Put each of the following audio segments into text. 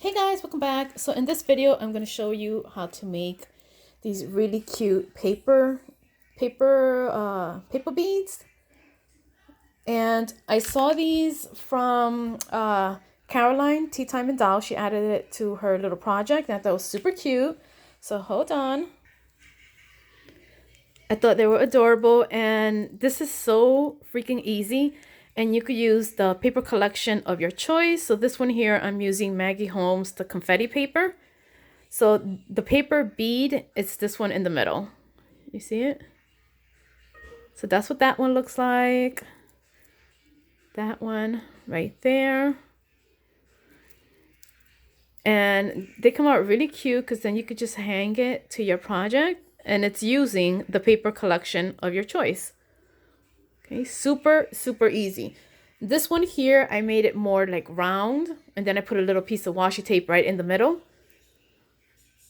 Hey guys, welcome back. So in this video, I'm going to show you how to make these really cute paper beads. And I saw these from Caroline, Teatime and Dolls. She added it to her little project, and I thought it was super cute. So hold on. I thought they were adorable, and this is so freaking easy. And you could use the paper collection of your choice. So this one here, I'm using Maggie Holmes, the confetti paper. So the paper bead, it's this one in the middle. You see it? So that's what that one looks like. That one right there. And they come out really cute because then you could just hang it to your project. And it's using the paper collection of your choice. Okay, super, super easy. This one here, I made it more like round, and then I put a little piece of washi tape right in the middle.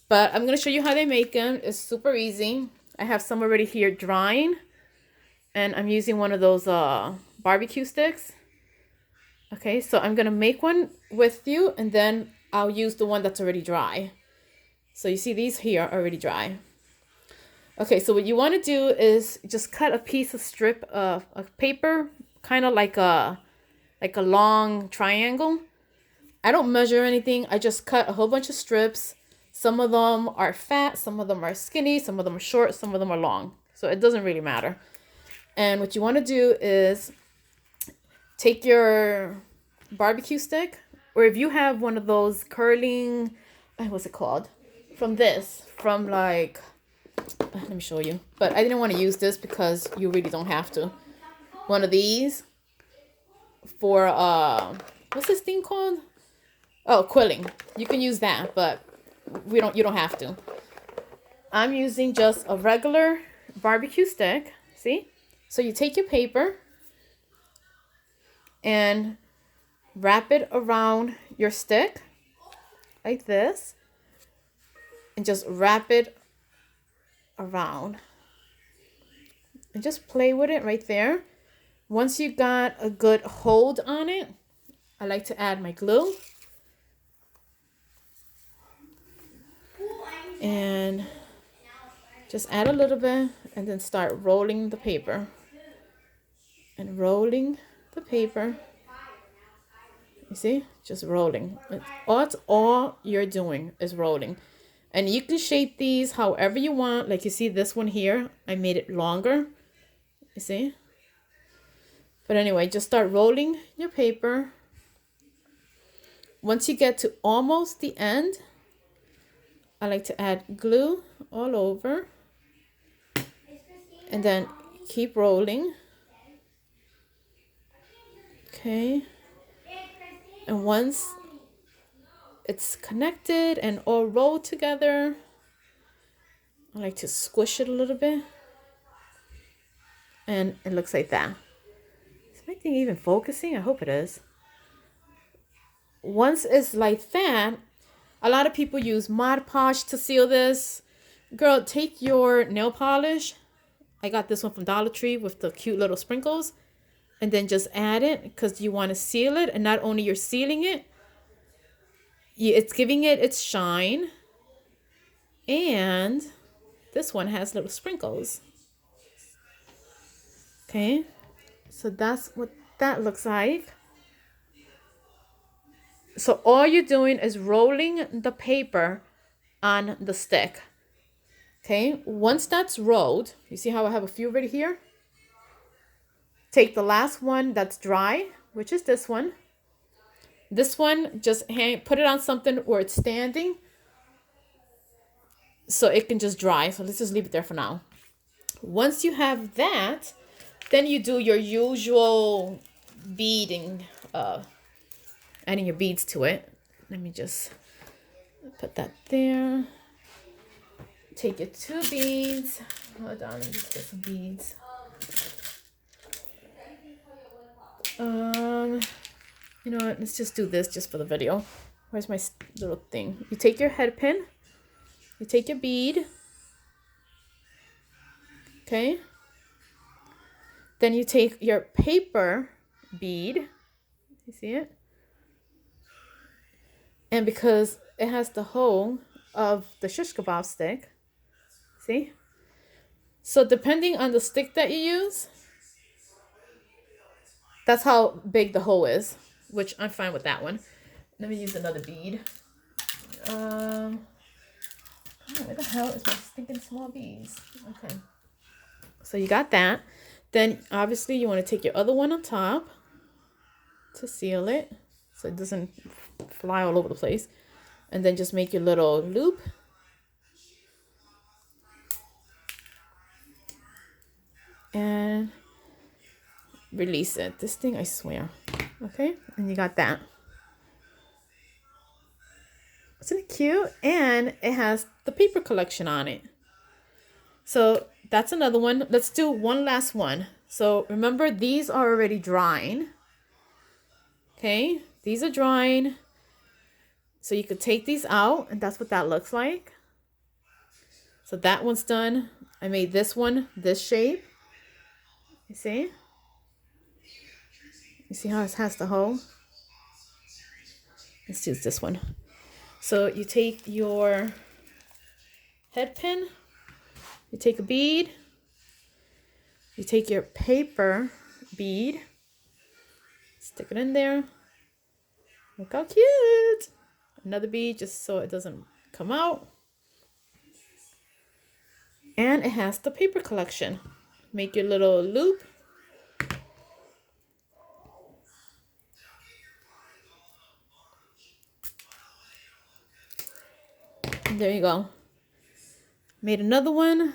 But I'm going to show you how they make them. It's super easy. I have some already here drying, and I'm using one of those barbecue sticks. Okay, so I'm going to make one with you, and then I'll use the one that's already dry. So you see these here are already dry. Okay, so what you want to do is just cut a piece of strip of paper, kind of like a long triangle. I don't measure anything. I just cut a whole bunch of strips. Some of them are fat, some of them are skinny, some of them are short, some of them are long. So it doesn't really matter. And what you want to do is take your barbecue stick, or if you have one of those curling, what's it called? From like... Let me show you. But I didn't want to use this because you really don't have to. One of these for what's this thing called? Oh, quilling. You can use that, but you don't have to. I'm using just a regular barbecue stick. See? So you take your paper and wrap it around your stick like this, and just wrap it around and just play with it right there. Once you got a good hold on it, I like to add my glue and just add a little bit, and then start rolling the paper and rolling the paper. You see, just rolling. That's all you're doing is rolling. And you can shape these however you want. Like you see this one here, I made it longer. You see? But anyway, just start rolling your paper. Once you get to almost the end, I like to add glue all over. And then keep rolling. Okay. And once it's connected and all rolled together, I like to squish it a little bit, and it looks like that. Is my thing even focusing? I hope it is. Once it's like that, a lot of people use Mod Podge to seal this. Girl, take your nail polish. I got this one from Dollar Tree with the cute little sprinkles, and then just add it because you want to seal it. And not only you're sealing it, it's giving it its shine, and this one has little sprinkles. Okay, so that's what that looks like. So all you're doing is rolling the paper on the stick. Okay, once that's rolled, you see how I have a few right here? Take the last one that's dry, which is this one. This one, just put it on something where it's standing so it can just dry. So let's just leave it there for now. Once you have that, then you do your usual beading, adding your beads to it. Let me just put that there. Take your 2 beads. Hold on, let me just get some beads. You know what? Let's just do this just for the video. Where's my little thing? You take your head pin. You take your bead. Okay. Then you take your paper bead. You see it? And because it has the hole of the shish kebab stick, see? So depending on the stick that you use, that's how big the hole is, which I'm fine with that one. Let me use another bead. Oh, where the hell is my stinking small beads? Okay. So you got that. Then obviously you want to take your other one on top to seal it so it doesn't fly all over the place. And then just make your little loop. And release it. This thing, I swear. Okay, and you got that. Isn't it cute? And it has the paper collection on it. So that's another one. Let's do one last one. So remember, these are already drying. Okay, these are drying. So you could take these out, and that's what that looks like. So that one's done. I made this one this shape. You see? You see how it has the hole? Let's use this one. So you take your head pin, you take a bead, you take your paper bead, stick it in there. Look how cute! Another bead just so it doesn't come out. And it has the paper collection. Make your little loop. And there you go. Made another one,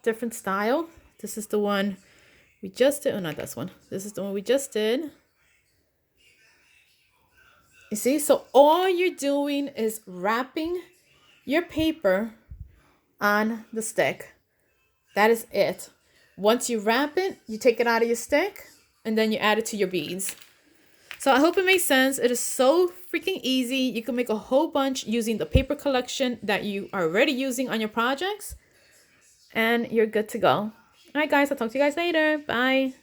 different style. This is the one we just did. Oh, not this one. This is the one we just did. You see? So all you're doing is wrapping your paper on the stick. That is it. Once you wrap it, you take it out of your stick and then you add it to your beads. So I hope it makes sense. It is so freaking easy. You can make a whole bunch using the paper collection that you are already using on your projects. And you're good to go. All right, guys. I'll talk to you guys later. Bye.